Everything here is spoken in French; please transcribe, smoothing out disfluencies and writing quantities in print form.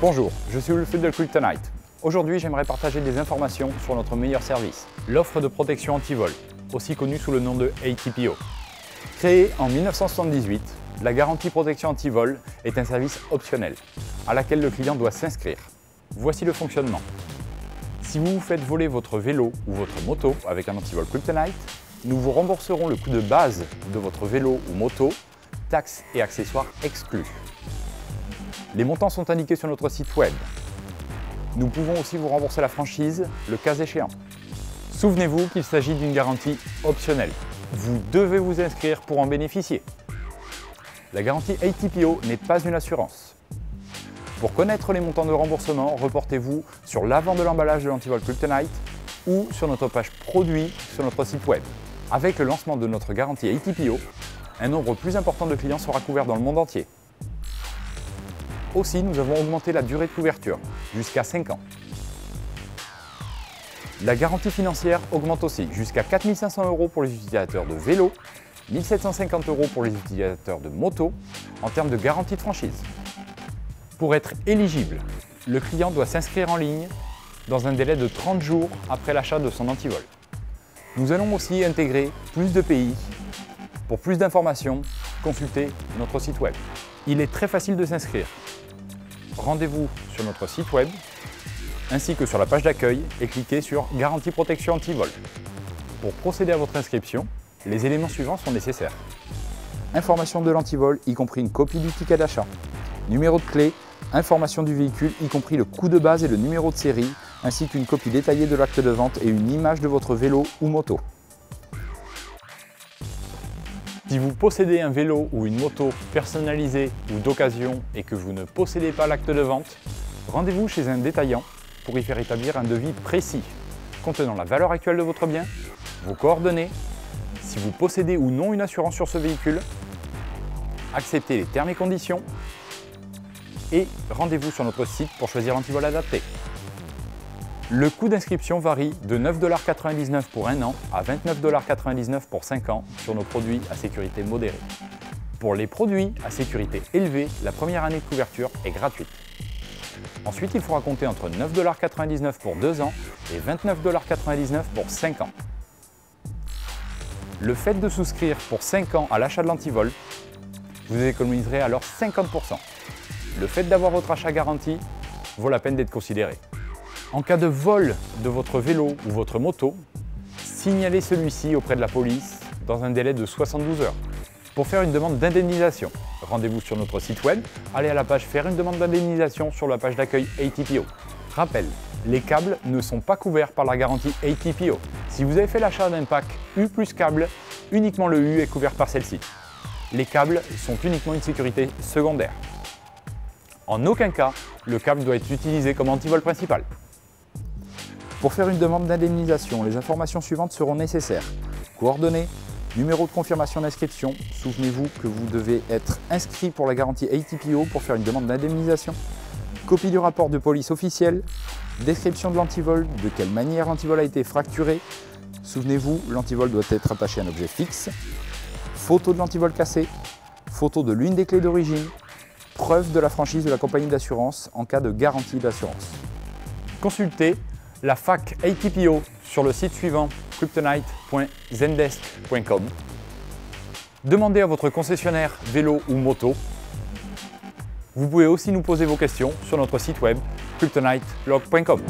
Bonjour, je suis Wilfried de Kryptonite. Aujourd'hui, j'aimerais partager des informations sur notre meilleur service, l'offre de protection anti-vol, aussi connue sous le nom de ATPO. Créée en 1978, la garantie protection anti-vol est un service optionnel, à laquelle le client doit s'inscrire. Voici le fonctionnement. Si vous vous faites voler votre vélo ou votre moto avec un antivol Kryptonite, nous vous rembourserons le coût de base de votre vélo ou moto, taxes et accessoires exclus. Les montants sont indiqués sur notre site web. Nous pouvons aussi vous rembourser la franchise, le cas échéant. Souvenez-vous qu'il s'agit d'une garantie optionnelle. Vous devez vous inscrire pour en bénéficier. La garantie ATPO n'est pas une assurance. Pour connaître les montants de remboursement, reportez-vous sur l'avant de l'emballage de l'antivol Kryptonite ou sur notre page produit sur notre site web. Avec le lancement de notre garantie ATPO, un nombre plus important de clients sera couvert dans le monde entier. Aussi, nous avons augmenté la durée de couverture, jusqu'à 5 ans. La garantie financière augmente aussi, jusqu'à 4 500 € pour les utilisateurs de vélo, 1 750 € pour les utilisateurs de moto, en termes de garantie de franchise. Pour être éligible, le client doit s'inscrire en ligne dans un délai de 30 jours après l'achat de son antivol. Nous allons aussi intégrer plus de pays. Pour plus d'informations, consultez notre site web. Il est très facile de s'inscrire. Rendez-vous sur notre site web ainsi que sur la page d'accueil et cliquez sur « Garantie protection anti-vol ». Pour procéder à votre inscription, les éléments suivants sont nécessaires. Information de l'antivol, y compris une copie du ticket d'achat. Numéro de clé, information du véhicule, y compris le coût de base et le numéro de série, ainsi qu'une copie détaillée de l'acte de vente et une image de votre vélo ou moto. Si vous possédez un vélo ou une moto personnalisée ou d'occasion et que vous ne possédez pas l'acte de vente, rendez-vous chez un détaillant pour y faire établir un devis précis contenant la valeur actuelle de votre bien, vos coordonnées, si vous possédez ou non une assurance sur ce véhicule, acceptez les termes et conditions et rendez-vous sur notre site pour choisir l'antivol adapté. Le coût d'inscription varie de 9,99 $ pour 1 an à 29,99 $ pour 5 ans sur nos produits à sécurité modérée. Pour les produits à sécurité élevée, la première année de couverture est gratuite. Ensuite, il faudra compter entre 9,99 $ pour 2 ans et 29,99 $ pour 5 ans. Le fait de souscrire pour 5 ans à l'achat de l'antivol, vous économiserez alors 50%. Le fait d'avoir votre achat garanti vaut la peine d'être considéré. En cas de vol de votre vélo ou votre moto, signalez celui-ci auprès de la police dans un délai de 72 heures. Pour faire une demande d'indemnisation, rendez-vous sur notre site web, allez à la page « Faire une demande d'indemnisation » sur la page d'accueil ATPO. Rappel, les câbles ne sont pas couverts par la garantie ATPO. Si vous avez fait l'achat d'un pack U plus câble, uniquement le U est couvert par celle-ci. Les câbles sont uniquement une sécurité secondaire. En aucun cas, le câble doit être utilisé comme antivol principal. Pour faire une demande d'indemnisation, les informations suivantes seront nécessaires. Coordonnées, numéro de confirmation d'inscription. Souvenez-vous que vous devez être inscrit pour la garantie ATPO pour faire une demande d'indemnisation. Copie du rapport de police officiel. Description de l'antivol, de quelle manière l'antivol a été fracturé. Souvenez-vous, l'antivol doit être attaché à un objet fixe. Photo de l'antivol cassé. Photo de l'une des clés d'origine. Preuve de la franchise de la compagnie d'assurance en cas de garantie d'assurance. Consultez la FAQ ATPO sur le site suivant kryptonite.zendesk.com. Demandez à votre concessionnaire vélo ou moto. Vous pouvez aussi nous poser vos questions sur notre site web kryptonitelog.com.